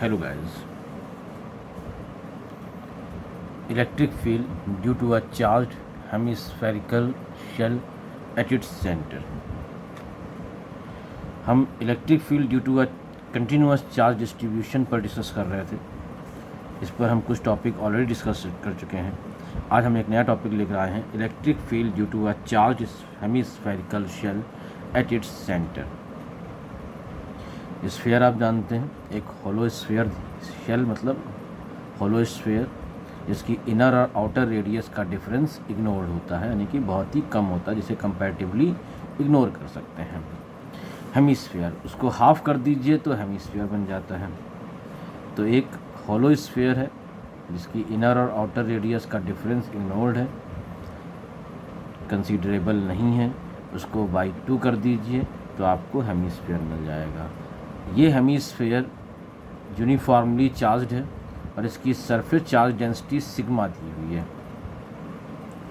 Hello guys. Electric field due to a charged hemispherical shell at its center. हम electric field due to a continuous charge distribution पर discuss कर रहे थे। इस पर हम कुछ टॉपिक ऑलरेडी डिस्कस कर चुके हैं। आज हम एक नया टॉपिक लेकर आए हैं, electric field due to a charge hemispherical shell at its centre. Sphere आप जानते हैं, एक होलो स्फीयर, शेल मतलब होलो स्फीयर जिसकी इनर और आउटर रेडियस का डिफरेंस इग्नोर्ड होता है, यानी कि बहुत ही कम होता है, जिसे कंपैरेटिवली इग्नोर कर सकते हैं। हेमिस्फीयर, उसको हाफ कर दीजिए तो हेमिस्फीयर बन जाता है। तो एक होलो स्फीयर है जिसकी इनर और आउटर रेडियस का डिफरेंस इग्नोर्ड है, कंसीडरेबल नहीं है, उसको बाई 2 कर दीजिए तो आपको हेमिस्फीयर मिल जाएगा। ये हेमिस्फीयर यूनिफॉर्मली चार्ज्ड है और इसकी सरफेस चार्ज डेंसिटी सिग्मा दी हुई है।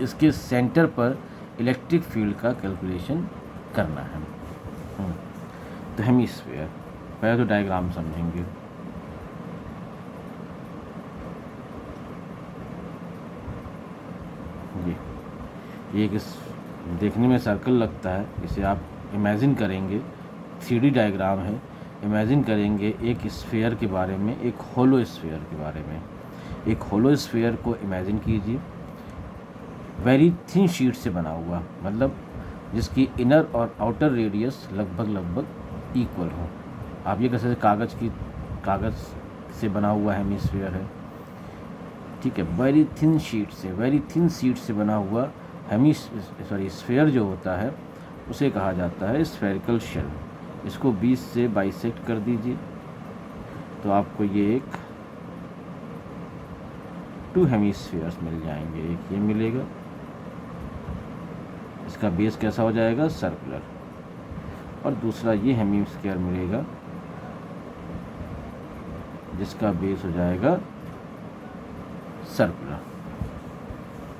इसके सेंटर पर इलेक्ट्रिक फील्ड का कैलकुलेशन करना है। तो हेमिस्फीयर, पहले तो डायग्राम समझेंगे। ये एक देखने में सर्कल लगता है, इसे आप इमेजिन करेंगे, 3D डायग्राम है। इमेजिन करेंगे एक स्फीयर के बारे में, एक होलो स्फीयर के बारे में। एक होलो स्फीयर को इमेजिन कीजिए, वेरी थिन शीट से बना हुआ, मतलब जिसकी इनर और आउटर रेडियस लगभग इक्वल हो। आप ये कह सकते कागज़ से बना हुआ हेमिस्फीयर है, ठीक है। वेरी थिन शीट से बना हुआ स्फीयर जो होता है उसे कहा जाता है स्फेरिकल शेल। इसको 20 से बाइसेक्ट कर दीजिए तो आपको ये एक 2 हेमिस्फीयर्स मिल जाएंगे। एक ये मिलेगा, इसका बेस कैसा हो जाएगा, सर्कुलर, और दूसरा ये हेमिस्फीयर मिलेगा जिसका बेस हो जाएगा सर्कुलर।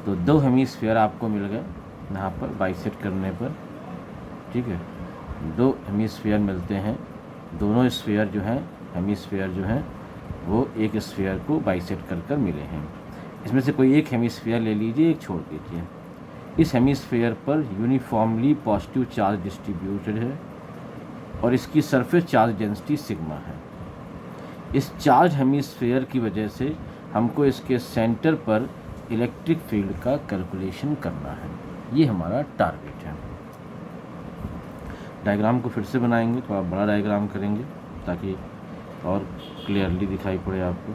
तो 2 हेमिस्फीयर आपको मिल गए यहाँ पर बाइसेक्ट करने पर, ठीक है। 2 हेमिस्फीयर मिलते हैं, दोनों स्फीयर जो हैं, हेमिस्फीयर जो हैं वो एक स्फीयर को बाइसेक्ट कर मिले हैं। इसमें से कोई एक हेमिस्फीयर ले लीजिए, एक छोड़ दीजिए। इस हेमिस्फीयर पर यूनिफॉर्मली पॉजिटिव चार्ज डिस्ट्रीब्यूटेड है और इसकी सरफेस चार्ज डेंसिटी सिग्मा है। इस चार्ज हेमिस्फीयर की वजह से हमको इसके सेंटर पर इलेक्ट्रिक फील्ड का कैलकुलेशन करना है। ये हमारा टारगेट है। डायग्राम को फिर से बनाएंगे, थोड़ा बड़ा डायग्राम करेंगे ताकि और क्लियरली दिखाई पड़े आपको।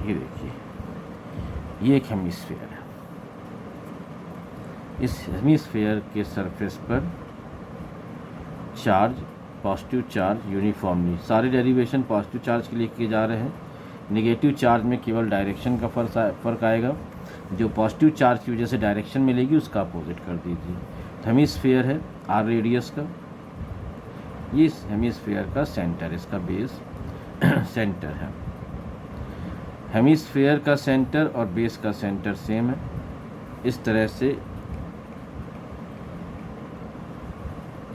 ये देखिए, ये एक हेमिस्फीयर है। इस हेमिस्फीयर के सरफेस पर चार्ज, पॉजिटिव चार्ज यूनिफॉर्मली, सारे डेरिवेशन पॉजिटिव चार्ज के लिए किए जा रहे हैं। नेगेटिव चार्ज में केवल डायरेक्शन का फ़र्क आएगा। जो पॉजिटिव चार्ज की वजह से डायरेक्शन मिलेगी उसका अपोजिट कर दीजिए। तो हेमिस्फीयर है r रेडियस का, ये हेमिस्फीयर का सेंटर, इसका बेस सेंटर है। हेमिस्फीयर का सेंटर और बेस का सेंटर सेम है। इस तरह से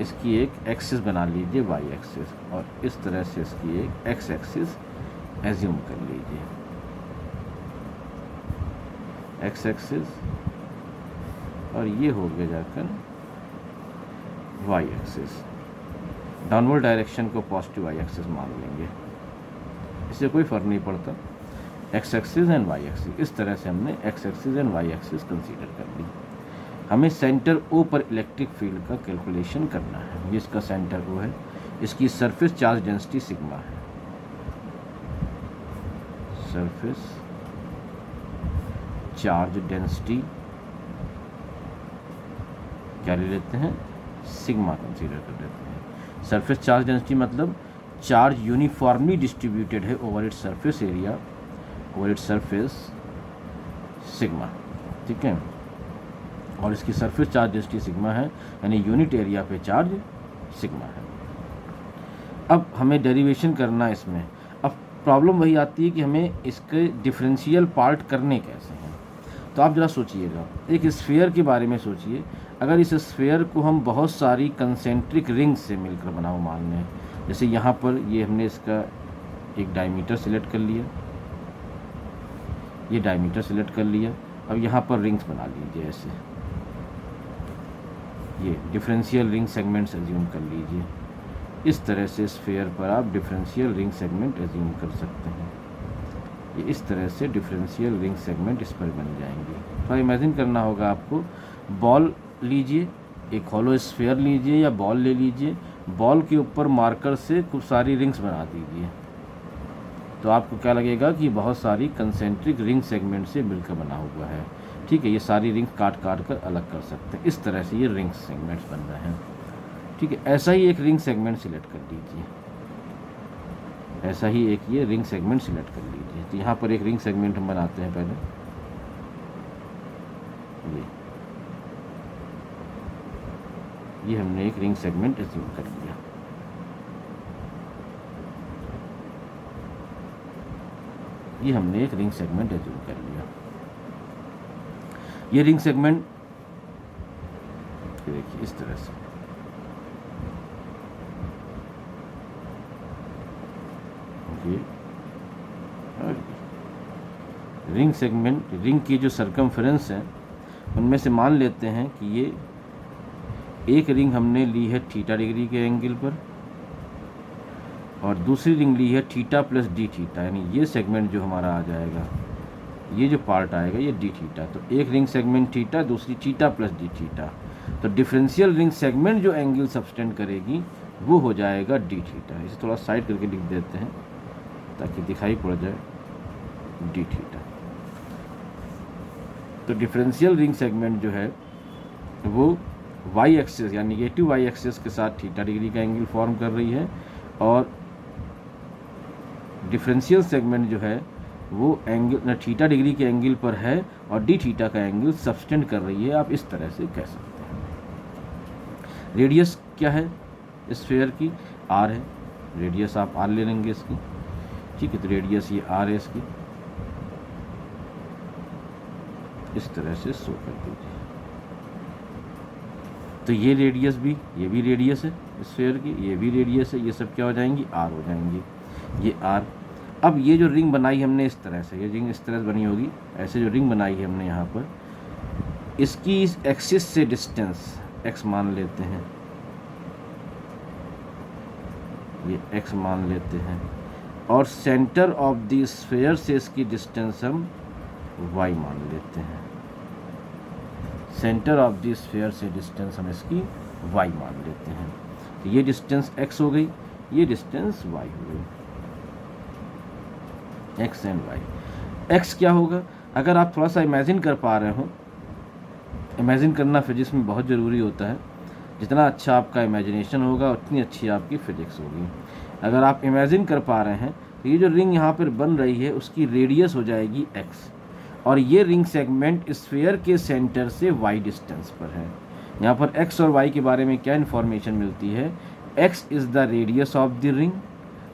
इसकी एक एक्सिस बना लीजिए, वाई एक्सिस, और इस तरह से इसकी एक एक्स एक्सिस एज्यूम कर लीजिए, एक्स एक्सिस, और ये हो गया जाकर वाई एक्सिस। डाउनवर्ड डायरेक्शन को पॉजिटिव वाई एक्सिस मान लेंगे, इससे कोई फ़र्क नहीं पड़ता। X axis and Y axis, इस तरह से हमने X axis and Y axis consider कर ली। हमें सेंटर ओ पर इलेक्ट्रिक फील्ड का कैलकुलेशन करना है। ये इसका सेंटर ओ है, इसकी सरफेस चार्ज डेंसिटी सिग्मा है। सरफेस चार्ज डेंसिटी क्या ले लेते हैं, सिग्मा कंसीडर कर लेते हैं। सरफेस चार्ज डेंसिटी मतलब चार्ज यूनिफॉर्मली डिस्ट्रीब्यूटेड है over its surface area, over its surface, sigma, ठीक है। और इसकी सरफेस चार्ज डेंसिटी सिग्मा है, यानी यूनिट एरिया पे चार्ज सिग्मा है। अब हमें डेरिवेशन करना है इसमें। अब प्रॉब्लम वही आती है कि हमें इसके डिफरेंशियल पार्ट करने कैसे हैं। तो आप ज़रा सोचिएगा, एक स्फीयर के बारे में सोचिए। अगर इस स्फीयर को हम बहुत सारी कंसेंट्रिक रिंग्स से मिलकर बना हुआ मान लें, जैसे यहाँ पर ये हमने इसका एक डायमीटर सिलेक्ट कर लिया, ये डायमीटर सिलेक्ट कर लिया। अब यहाँ पर रिंग्स बना लीजिए, ऐसे ये डिफरेंशियल रिंग सेगमेंट्स एज्यूम कर लीजिए। इस तरह से स्फीयर पर आप डिफरेंशियल रिंग सेगमेंट एज्यूम कर सकते हैं। ये इस तरह से डिफरेंशियल रिंग सेगमेंट इस पर बन जाएंगे। तो इमेजिन करना होगा आपको, बॉल लीजिए, एक हॉलो स्फीयर लीजिए या बॉल ले लीजिए, बॉल के ऊपर मार्कर से कुछ सारी रिंग्स बना दीजिए। तो आपको क्या लगेगा कि बहुत सारी कंसेंट्रिक रिंग सेगमेंट से मिलकर बना हुआ है। ठीक है, ये सारी रिंग्स काट काट कर अलग कर सकते हैं। इस तरह से ये रिंग सेगमेंट्स बन रहे हैं। ठीक है, ऐसा ही एक रिंग सेगमेंट सिलेक्ट कर लीजिए, ऐसा ही एक ये रिंग सेगमेंट सिलेक्ट कर लीजिए। तो यहाँ पर एक रिंग सेगमेंट हम बनाते हैं पहले, ये हमने एक रिंग सेगमेंट एज्यूम कर लिया। ये हमने एक रिंग सेगमेंट एज्यूम कर लिया। ये रिंग सेगमेंट देखिए इस तरह से, रिंग सेगमेंट, रिंग की जो सरकमफेरेंस है उनमें से मान लेते हैं कि ये एक रिंग हमने ली है थीटा डिग्री के एंगल पर और दूसरी रिंग ली है थीटा प्लस डी थीटा, यानी ये सेगमेंट जो हमारा आ जाएगा, ये जो पार्ट आएगा ये डी थीटा। तो एक रिंग सेगमेंट थीटा, दूसरी थीटा प्लस डी थीटा। तो डिफरेंशियल रिंग सेगमेंट जो एंगल सब्सटेंड करेगी वो हो जाएगा डी थीटा। इसे थोड़ा साइड करके लिख देते हैं ताकि दिखाई पड़ जाए, डी थीटा। तो डिफरेंशियल रिंग सेगमेंट जो है वो वाई एक्सिस यानी नेगेटिव वाई एक्सिस के साथ थीटा डिग्री का एंगल फॉर्म कर रही है और डिफरेंशियल सेगमेंट जो है वो एंगल थीटा डिग्री के एंगल पर है और डी थीटा का एंगल सब्सटेंड कर रही है। आप इस तरह से कह सकते हैं। रेडियस क्या है स्फीयर की? आर है। रेडियस आप आर ले लेंगे इसकी। ठीक है, तो रेडियस ये आर है इसकी। इस तरह से शो कर दीजिए। तो ये रेडियस भी, ये भी रेडियस है स्फीयर की, ये भी रेडियस है, ये सब क्या हो जाएंगी? आर हो जाएंगी। ये आर। अब ये जो रिंग बनाई हमने इस तरह से, ये रिंग इस तरह से बनी होगी, ऐसे जो रिंग बनाई है हमने यहाँ पर, इसकी इस एक्सिस से डिस्टेंस x मान लेते हैं, ये x मान लेते हैं और सेंटर ऑफ द स्फीयर से इसकी डिस्टेंस हम y मान लेते हैं। सेंटर ऑफ द स्फीयर से डिस्टेंस हम इसकी y मान लेते हैं। तो ये डिस्टेंस x हो गई, ये डिस्टेंस y हो गई, x एंड y। x क्या होगा? अगर आप थोड़ा सा इमेजिन कर पा रहे हो, इमेजिन करना फिजिक्स में बहुत ज़रूरी होता है। जितना अच्छा आपका इमेजिनेशन होगा उतनी अच्छी आपकी फिजिक्स होगी। अगर आप इमेजिन कर पा रहे हैं तो ये जो रिंग यहाँ पर बन रही है उसकी रेडियस हो जाएगी x और ये रिंग सेगमेंट स्फीयर के सेंटर से y डिस्टेंस पर है। यहाँ पर x और y के बारे में क्या इन्फॉर्मेशन मिलती है? x is the radius of the ring,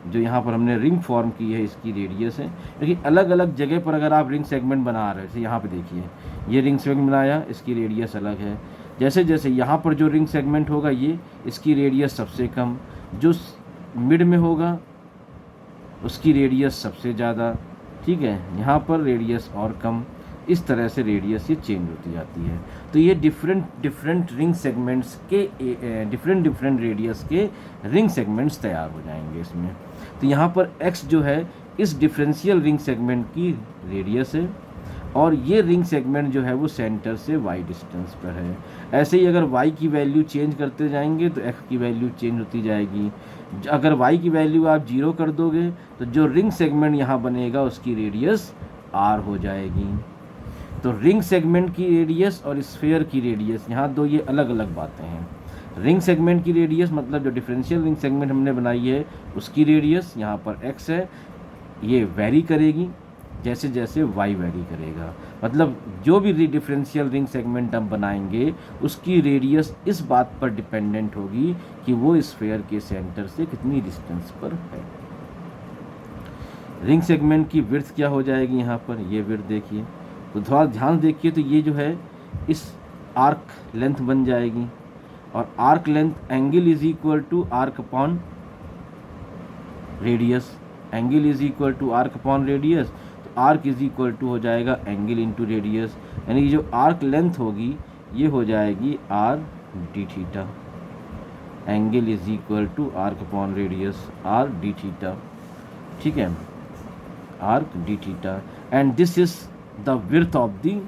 जो यहाँ पर हमने रिंग फॉर्म की है इसकी रेडियस है। लेकिन अलग अलग जगह पर अगर आप रिंग सेगमेंट बना रहे हो, जैसे यहाँ पे देखिए ये रिंग सेगमेंट बनाया, इसकी रेडियस अलग है। जैसे जैसे यहाँ पर जो रिंग सेगमेंट होगा ये, इसकी रेडियस सबसे कम, जो मिड में होगा उसकी रेडियस सबसे ज़्यादा। ठीक है, यहाँ पर रेडियस और कम। इस तरह से रेडियस ये चेंज होती जाती है। तो ये डिफरेंट रिंग सेगमेंट्स के डिफरेंट रेडियस के रिंग सेगमेंट्स तैयार हो जाएंगे इसमें। तो यहाँ पर x जो है इस डिफरेंशियल रिंग सेगमेंट की रेडियस है और ये रिंग सेगमेंट जो है वो सेंटर से y डिस्टेंस पर है। ऐसे ही अगर y की वैल्यू चेंज करते जाएंगे तो x की वैल्यू चेंज होती जाएगी। अगर y की वैल्यू आप 0 कर दोगे तो जो रिंग सेगमेंट यहाँ बनेगा उसकी रेडियस r हो जाएगी। तो रिंग सेगमेंट की रेडियस और स्फीयर की रेडियस, यहाँ दो ये अलग अलग बातें हैं। रिंग सेगमेंट की रेडियस मतलब जो डिफरेंशियल रिंग सेगमेंट हमने बनाई है उसकी रेडियस यहाँ पर x है, ये वेरी करेगी जैसे जैसे y वेरी करेगा। मतलब जो भी डिफरेंशियल रिंग सेगमेंट हम बनाएंगे उसकी रेडियस इस बात पर डिपेंडेंट होगी कि वो स्फीयर के सेंटर से कितनी डिस्टेंस पर है। रिंग सेगमेंट की विड्थ क्या हो जाएगी यहाँ पर, ये विड्थ देखिए, तो थोड़ा ध्यान देखिए, तो ये जो है इस आर्क लेंथ बन जाएगी, और arc length angle is equal to arc upon radius, angle is equal to arc upon radius, तो आर्क इज इक्वल टू हो जाएगा एंगल इंटू रेडियस, यानी कि जो आर्क लेंथ होगी ये हो जाएगी R D theta, angle is equal to arc upon radius R D theta, ठीक है, arc D theta, and this is the width of the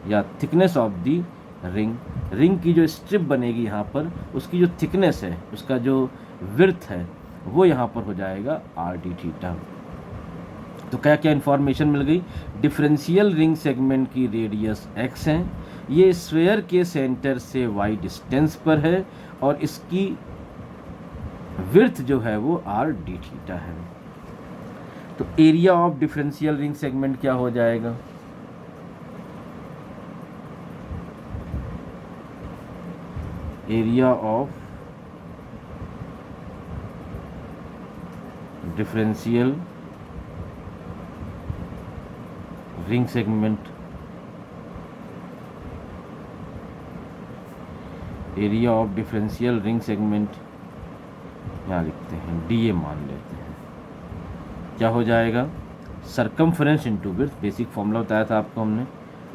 या thickness of the ring. Ring की जो स्ट्रिप बनेगी यहाँ पर, उसकी जो थिकनेस है, उसका जो विड्थ है, वो यहाँ पर हो जाएगा आर डी थीटा। तो क्या क्या इन्फॉर्मेशन मिल गई, डिफरेंशियल रिंग सेगमेंट की रेडियस x है, ये स्फेयर के सेंटर से y डिस्टेंस पर है, और इसकी विड्थ जो है वो आर डी थीटा है। तो area of differential ring segment क्या हो जाएगा, area of differential ring segment, area of differential ring segment यहाँ लिखते हैं, डी ए मान लेते हैं, क्या हो जाएगा, circumference into width, basic formula बताया था आपको हमने,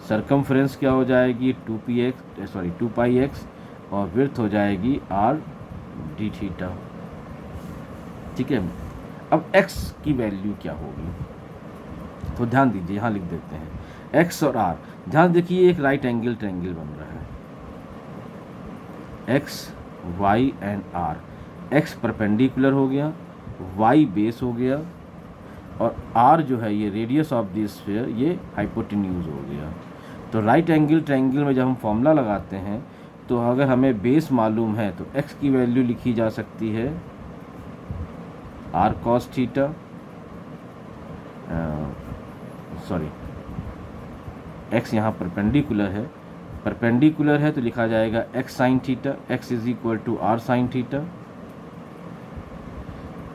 सरकमफ्रेंस क्या हो जाएगी 2 पाई एक्स, और विड्थ हो जाएगी आर डी थीटा, ठीक है। अब x की वैल्यू क्या होगी, तो ध्यान दीजिए, यहाँ लिख देते हैं x और r, ध्यान देखिए एक राइट एंगल ट्रायंगल बन रहा है, x y and r, x perpendicular हो गया, y बेस हो गया, और r जो है ये रेडियस ऑफ द स्फीयर, ये हाइपोटेन्यूज हो गया। तो राइट एंगल ट्रायंगल में जब हम फॉर्मूला लगाते हैं, तो अगर हमें बेस मालूम है तो x की वैल्यू लिखी जा सकती है r cos theta, sorry x यहाँ परपेंडिकुलर है तो लिखा जाएगा x sine theta, x is equal to r sine theta,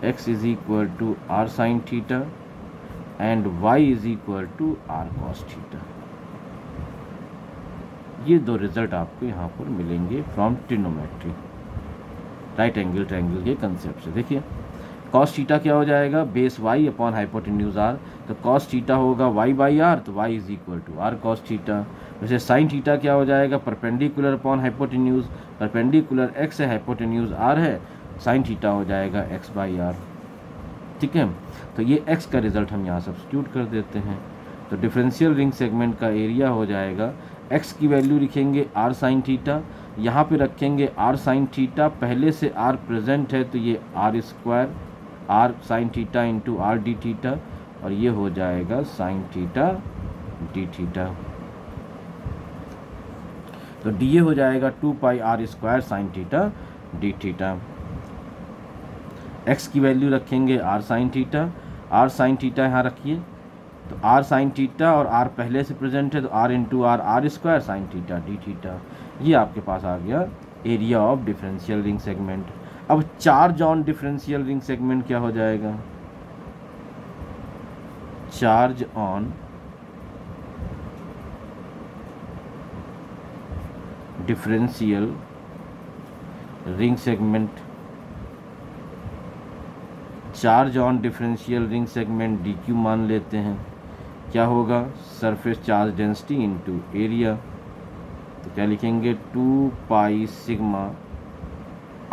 x is equal to r sine theta, and y is equal to r cos theta. ये दो result आपको यहाँ पर मिलेंगे from trigonometry, right angle triangle के concept से। देखिए cos theta क्या हो जाएगा, base y upon hypotenuse r, तो कॉस थीटा होगा y बाई आर, तो y is equal to r cos theta. वैसे साइन थीटा क्या हो जाएगा, perpendicular upon hypotenuse, perpendicular x है, हाइपोटेन्यूज r है, साइन थीटा हो जाएगा x बाई आर, ठीक है। तो ये x का रिजल्ट हम यहाँ सब्स्टिट्यूट कर देते हैं, तो डिफरेंशियल रिंग सेगमेंट का एरिया हो जाएगा, x की वैल्यू लिखेंगे r साइन थीटा, यहाँ पे रखेंगे r साइन थीटा, पहले से r प्रेजेंट है तो ये r square r sine theta into R D theta, और ये हो जाएगा साइन थीटा डी थीटा। तो डी ए हो जाएगा 2 pi R square sine theta D theta. x की वैल्यू रखेंगे r साइन थीटा यहाँ रखिए, तो r साइन थीटा और r पहले से प्रेजेंट है तो r into R square sine theta D theta. ये आपके पास आ गया area of differential ring segment. अब charge on differential ring segment क्या हो जाएगा, charge on differential ring segment, charge on differential ring segment d q मान लेते हैं, क्या होगा, surface charge density into area, तो क्या लिखेंगे 2 pi sigma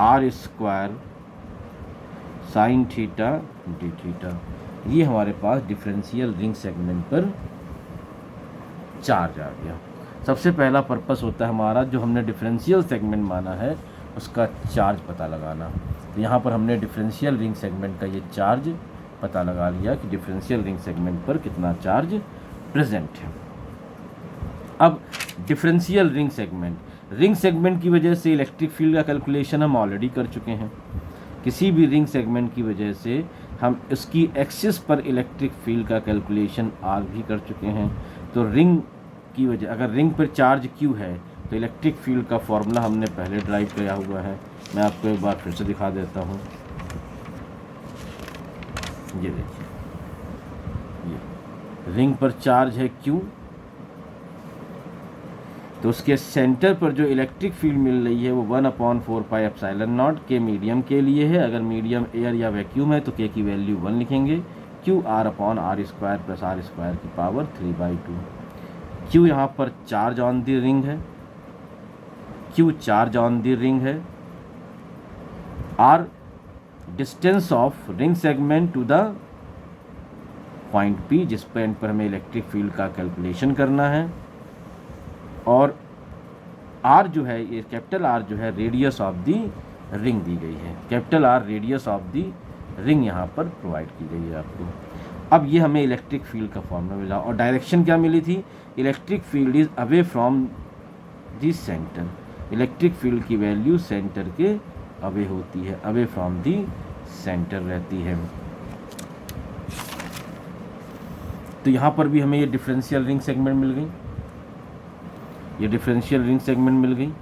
r square sine theta D theta. ये हमारे पास डिफरेंशियल रिंग सेगमेंट पर चार्ज आ गया। सबसे पहला पर्पस होता है हमारा, जो हमने डिफरेंशियल सेगमेंट माना है उसका चार्ज पता लगाना। तो यहाँ पर हमने डिफरेंशियल रिंग सेगमेंट का ये चार्ज पता लगा लिया कि डिफरेंशियल रिंग सेगमेंट पर कितना चार्ज प्रेजेंट है। अब डिफरेंशियल रिंग सेगमेंट की वजह से इलेक्ट्रिक फील्ड का कैलकुलेशन हम ऑलरेडी कर चुके हैं। किसी भी रिंग सेगमेंट की वजह से हम इसकी एक्सिस पर इलेक्ट्रिक फील्ड का कैलकुलेशन आज भी कर चुके हैं। तो रिंग की वजह, अगर रिंग पर चार्ज क्यू है तो इलेक्ट्रिक फील्ड का फॉर्मूला हमने पहले ड्राइव किया हुआ है। मैं आपको एक बार फिर से दिखा देता हूँ। ये देखिए, ये रिंग पर चार्ज है Q, तो उसके सेंटर पर जो इलेक्ट्रिक फील्ड मिल रही है वो 1/4 पाई एप्सिलॉन नॉट के मीडियम के लिए है। अगर मीडियम एयर या वैक्यूम है तो K की वैल्यू 1 लिखेंगे, QR/r² प्लस r² की पावर 3/2। Q यहाँ पर चार्ज ऑन द रिंग है, Q charge on the ring है, R distance of ring segment to the point P, जिस पॉइंट पर हमें इलेक्ट्रिक फील्ड का कैलकुलेशन करना है, और R जो है, ये कैपिटल R जो है रेडियस ऑफ दी रिंग दी गई है, capital R radius of the ring यहाँ पर प्रोवाइड की गई है आपको। अब ये हमें इलेक्ट्रिक फील्ड का फॉर्मूला मिला, और डायरेक्शन क्या मिली थी, electric field is away from the centre, electric field की वैल्यू सेंटर के अवे होती है, अवे फ्रॉम दी सेंटर रहती है। तो यहाँ पर भी हमें ये डिफरेंशियल रिंग सेगमेंट मिल गई, ये डिफरेंशियल रिंग सेगमेंट मिल गई।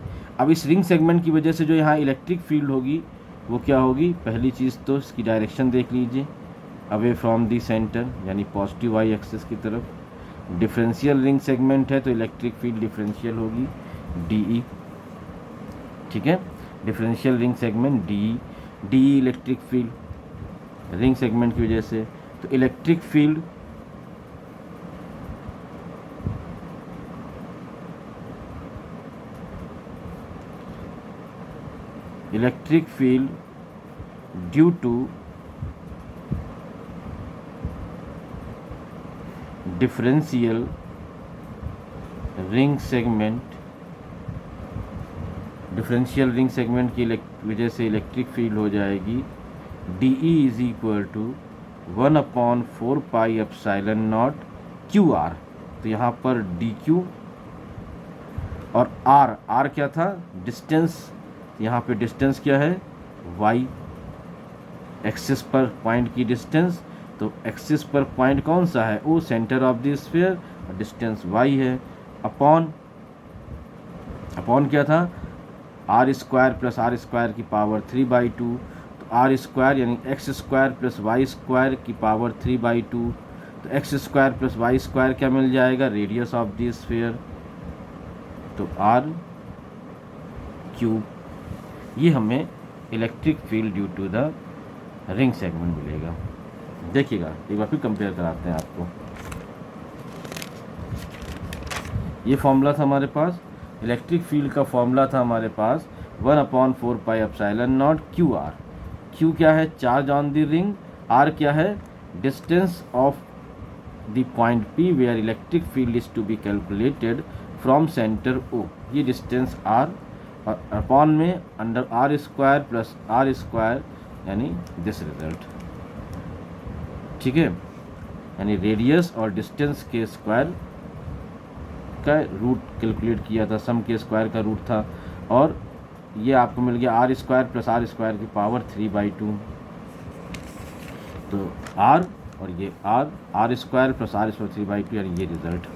अब इस रिंग सेगमेंट की वजह से जो यहाँ इलेक्ट्रिक फील्ड होगी वो क्या होगी, पहली चीज़ तो इसकी डायरेक्शन देख लीजिए, अवे फ्रॉम दी सेंटर, यानी पॉजिटिव वाई एक्सिस की तरफ। डिफरेंशियल रिंग सेगमेंट है तो इलेक्ट्रिक फील्ड डिफरेंशियल होगी DE, ठीक है, differential ring segment DE electric field ring segment की वजह से। तो electric field due to differential ring segment, differential ring segment की वजह से इलेक्ट्रिक फील्ड हो जाएगी DE is equal to 1/4 pi epsilon naught QR। तो यहाँ पर DQ और R क्या था, डिस्टेंस, यहाँ पे डिस्टेंस क्या है, y एक्सिस पर पॉइंट की डिस्टेंस, तो एक्सिस पर पॉइंट कौन सा है, वो सेंटर ऑफ द स्फीयर, और डिस्टेंस y है, अपॉन क्या था, r² प्लस r² की पावर 3/2, तो r² यानी x² प्लस y² की पावर 3/2, तो x² प्लस y² क्या मिल जाएगा, रेडियस ऑफ द स्फीयर, तो r³। ये हमें electric field due to the ring segment मिलेगा। देखिएगा एक बार फिर कंपेयर कराते हैं आपको। ये फॉर्मूला था हमारे पास, इलेक्ट्रिक फील्ड का फॉर्मूला था हमारे पास 1/4 pi epsilon naught QR। Q क्या है, charge on the ring, R क्या है, distance of the point P where electric field is to be calculated from center O, ये डिस्टेंस R, और अपॉन में अंडर r² प्लस r² यानी this result, ठीक है, यानी रेडियस और डिस्टेंस के स्क्वायर का रूट कैलकुलेट किया था, सम के स्क्वायर का रूट था, और ये आपको मिल गया r² प्लस r² की पावर 3/2। तो R और ये r² प्लस r² 3/2 यानी ये रिजल्ट।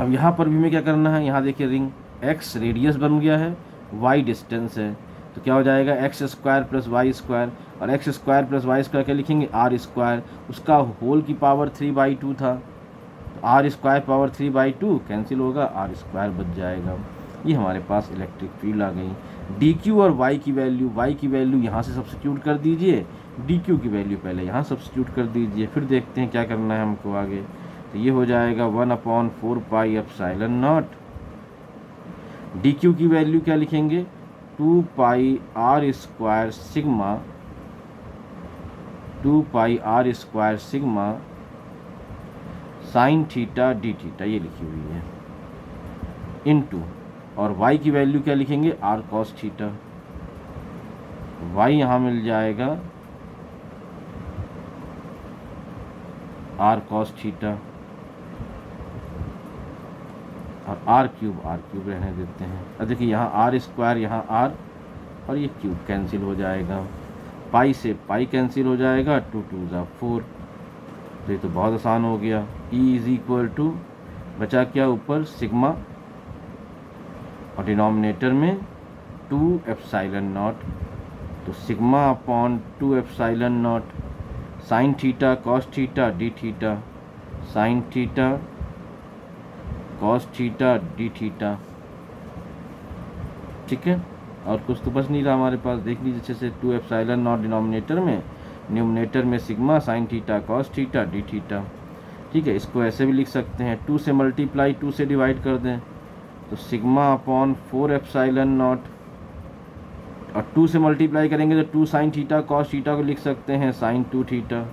अब यहाँ पर भी हमें क्या करना है, यहाँ देखिए रिंग x रेडियस बन गया है, y डिस्टेंस है, तो क्या हो जाएगा x² प्लस y², और x² प्लस y² क्या लिखेंगे, r², उसका होल की पावर 3/2 था, तो r² पावर 3/2 कैंसिल होगा, r² बच जाएगा। ये हमारे पास इलेक्ट्रिक फील्ड आ गई। dq और y की वैल्यू यहाँ से सब्स्टिट्यूट कर दीजिए, dq की वैल्यू पहले यहाँ सब्स्टिट्यूट कर दीजिए, फिर देखते हैं क्या करना है हमको आगे। तो ये हो जाएगा 1/4 पाई एप्सिलॉन नॉट, dq की वैल्यू क्या लिखेंगे, 2 पाई r² सिग्मा, 2 पाई r² sigma sign theta D theta, ये लिखी हुई है, इनटू, और y की वैल्यू क्या लिखेंगे, r cos थीटा, y यहाँ मिल जाएगा r cos थीटा, और r³ रहने देते हैं। अब देखिए यहाँ r², यहाँ r, और ये क्यूब कैंसिल हो जाएगा, पाई से पाई कैंसिल हो जाएगा, 2 2 ज़ा 4, तो ये तो बहुत आसान हो गया। E इज इक्वल टू, बचा क्या ऊपर सिग्मा, और डिनोमिनेटर में 2 एप्सिलॉन नॉट, तो sigma upon 2 epsilon naught, sine theta cos theta D theta, sine theta cos theta D theta. ठीक है, और कुछ तो बच नहीं रहा हमारे पास, देख लीजिए अच्छे से। 2 एप्सिलॉन नॉट डिनोमिनेटर में, न्यूमरेटर में sigma sine theta cos theta D theta. ठीक है, इसको ऐसे भी लिख सकते हैं, 2 से मल्टीप्लाई 2 से डिवाइड कर दें तो सिग्मा अपॉन 4 एप्सिलॉन नॉट, और 2 से मल्टीप्लाई करेंगे तो 2 साइन थीटा कॉस थीटा को लिख सकते हैं sine 2 theta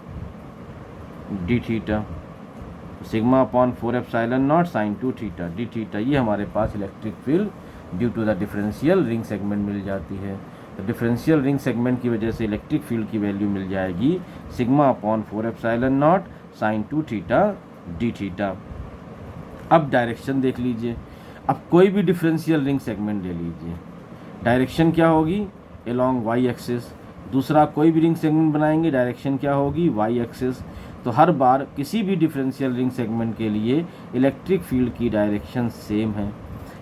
D theta. Sigma upon 4 epsilon naught sine 2 theta D theta, ये हमारे पास electric field due to the differential ring segment मिल जाती है। तो डिफरेंशियल रिंग सेगमेंट की वजह से इलेक्ट्रिक फील्ड की वैल्यू मिल जाएगी sigma upon 4 epsilon naught sine 2 theta D theta. अब डायरेक्शन देख लीजिए, अब कोई भी डिफरेंशियल रिंग सेगमेंट ले लीजिए, डायरेक्शन क्या होगी अलोंग वाई एक्सिस। दूसरा कोई भी रिंग सेगमेंट बनाएंगे, डायरेक्शन क्या होगी वाई एक्सिस। तो हर बार किसी भी डिफरेंशियल रिंग सेगमेंट के लिए इलेक्ट्रिक फील्ड की डायरेक्शन सेम है,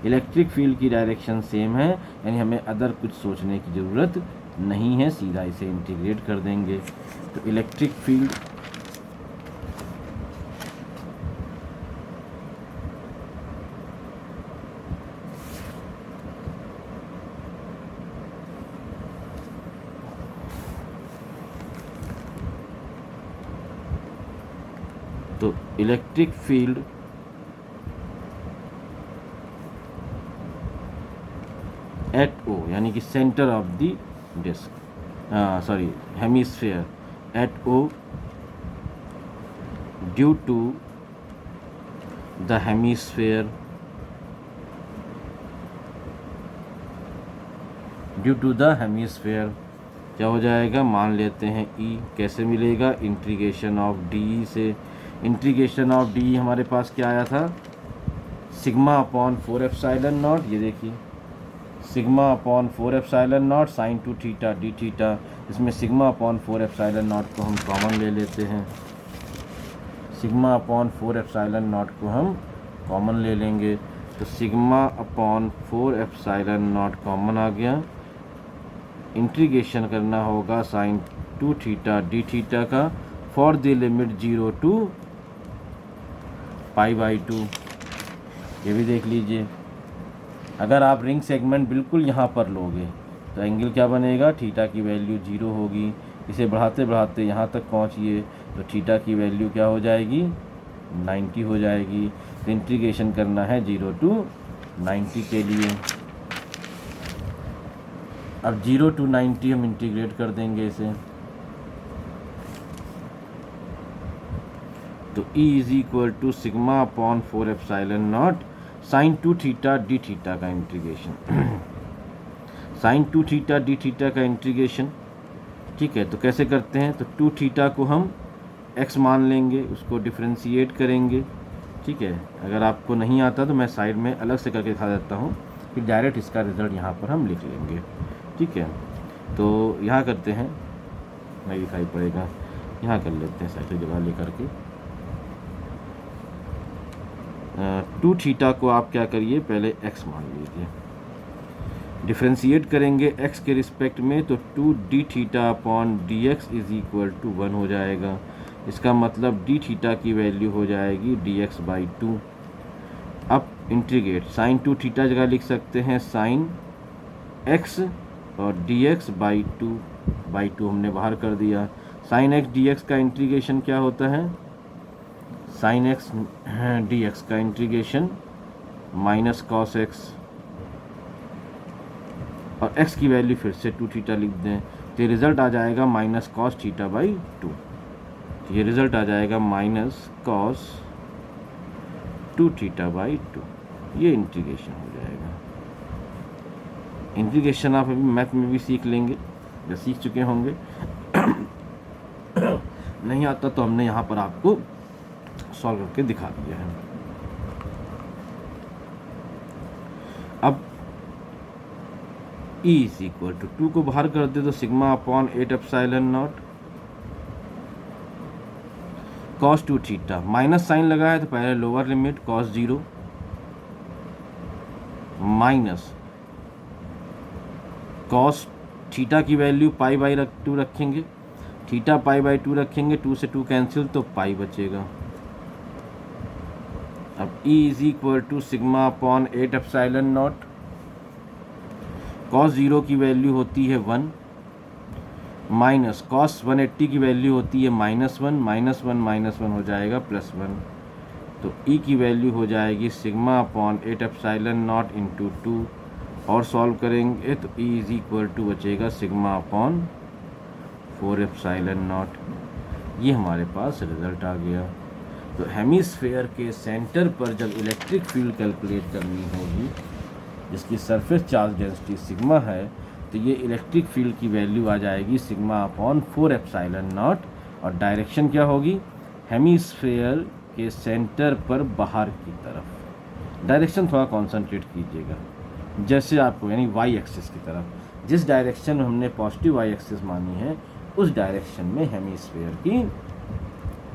इलेक्ट्रिक फील्ड की डायरेक्शन सेम है, यानी हमें अदर कुछ सोचने की ज़रूरत नहीं है, सीधा इसे इंटीग्रेट कर देंगे। तो electric field electric field at O, यानी कि centre of the disc, sorry hemisphere, at O due to the hemisphere, due to the hemisphere क्या हो जाएगा, मान लेते हैं ई। कैसे मिलेगा, इंटीग्रेशन ऑफ डी से। इंटीग्रेशन ऑफ डी हमारे पास क्या आया था, सिग्मा अपॉन 4 एप्सिलॉन नॉट, ये देखिए sigma upon 4 epsilon naught sine 2 theta D theta. इसमें सिग्मा अपॉन 4 एप्सिलॉन नॉट को हम कॉमन ले लेते हैं, सिग्मा अपॉन 4 एप्सिलॉन नॉट को हम कॉमन ले लेंगे। तो sigma upon 4 epsilon naught common आ गया। इंटीग्रेशन करना होगा साइन 2 थीटा डी थीटा का फॉर द लिमिट 0 टू π/2। ये भी देख लीजिए, अगर आप रिंग सेगमेंट बिल्कुल यहाँ पर लोगे तो एंगल क्या बनेगा, थीटा की वैल्यू 0 होगी। इसे बढ़ाते बढ़ाते यहाँ तक पहुँचिए तो थीटा की वैल्यू क्या हो जाएगी, 90 हो जाएगी। तो इंटीग्रेशन करना है 0 टू 90 के लिए। अब 0 टू 90 हम इंटीग्रेट कर देंगे इसे, तो E is equal to sigma upon 4 epsilon naught sine 2 theta D theta का integration, sine 2 theta D theta का इंटीग्रेशन। ठीक है, तो कैसे करते हैं, तो 2 थीटा को हम x मान लेंगे, उसको डिफ्रेंशिएट करेंगे। ठीक है, अगर आपको नहीं आता तो मैं साइड में अलग से करके दिखा देता हूँ, फिर डायरेक्ट इसका रिज़ल्ट यहाँ पर हम लिख लेंगे। ठीक है, तो यहाँ करते हैं, नहीं दिखाई पड़ेगा, यहाँ कर लेते हैं साइड जगह ले करके। 2 थीटा को आप क्या करिए, पहले x मान लीजिए, डिफ्रेंशिएट करेंगे x के रिस्पेक्ट में, तो 2 d theta upon d x is equal to 1 हो जाएगा। इसका मतलब डी थीटा की वैल्यू हो जाएगी dx/2। अब इंटीग्रेट, साइन 2 थीटा जगह लिख सकते हैं साइन x और dx/2 हमने बाहर कर दिया। साइन x dx का इंटीग्रेशन क्या होता है, साइन x dx का इंटीग्रेशन माइनस कॉस x, और x की वैल्यू फिर से 2 थीटा लिख दें, तो रिज़ल्ट आ जाएगा माइनस कॉस थीटा/2। ये रिज़ल्ट आ जाएगा माइनस कॉस 2 थीटा/2। ये इंटीग्रेशन हो जाएगा। इंटीग्रेशन आप अभी मैथ में भी सीख लेंगे या सीख चुके होंगे, नहीं आता तो हमने यहाँ पर आपको सॉल्व करके दिखा दिया है। अब E इज इक्वल टू 2 को बाहर कर दे तो sigma upon 8 epsilon naught cos 2 theta, minus sine लगा है तो पहले lower limit cos 0 minus cos theta की वैल्यू π/2 रखेंगे, थीटा पाई बाई 2 रखेंगे, 2 से 2 कैंसिल तो पाई बचेगा। अब E is equal to sigma upon 8 epsilon naught, cos 0 की वैल्यू होती है 1 माइनस कॉस 180 की वैल्यू होती है -1, -1 हो जाएगा +1, तो E की वैल्यू हो जाएगी sigma upon 8 epsilon not into 2, और सॉल्व करेंगे तो E इज इक्वल टू बचेगा सिग्मा अपॉन 4 एप्सिलॉन नॉट। ये हमारे पास रिजल्ट आ गया। तो हेमिस्फेयर के सेंटर पर जब इलेक्ट्रिक फील्ड कैलकुलेट करनी होगी, जिसकी सरफेस चार्ज डेंसिटी सिग्मा है, तो ये इलेक्ट्रिक फील्ड की वैल्यू आ जाएगी सिग्मा अपॉन 4 एप्सिलॉन नॉट, और डायरेक्शन क्या होगी, हेमिस्फेयर के सेंटर पर बाहर की तरफ। डायरेक्शन थोड़ा कॉन्सेंट्रेट कीजिएगा, जैसे आपको यानी वाई एक्सिस की तरफ, जिस डायरेक्शन में हमने पॉजिटिव वाई एक्सिस मानी है उस डायरेक्शन में हेमिस्फेयर की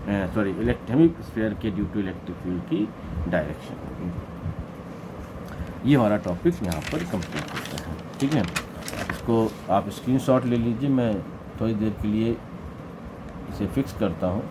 हेमिस्फेयर के ड्यू टू इलेक्ट्रिक फील्ड की डायरेक्शन होगी। ये हमारा टॉपिक यहाँ पर कंप्लीट होता है। ठीक है, इसको आप स्क्रीनशॉट ले लीजिए, मैं थोड़ी देर के लिए इसे फिक्स करता हूँ।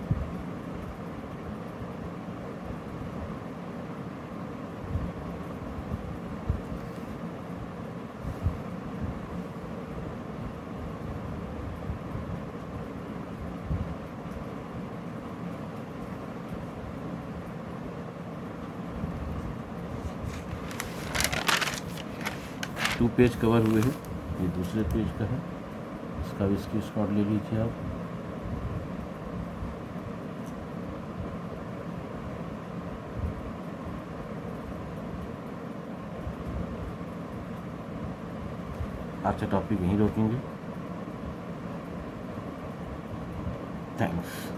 टू पेज कवर हुए हैं, ये दूसरे पेज का है, इसका भी स्क्रीनशॉट ले लीजिए आप। आज का टॉपिक यहीं रोकेंगे। थैंक्स।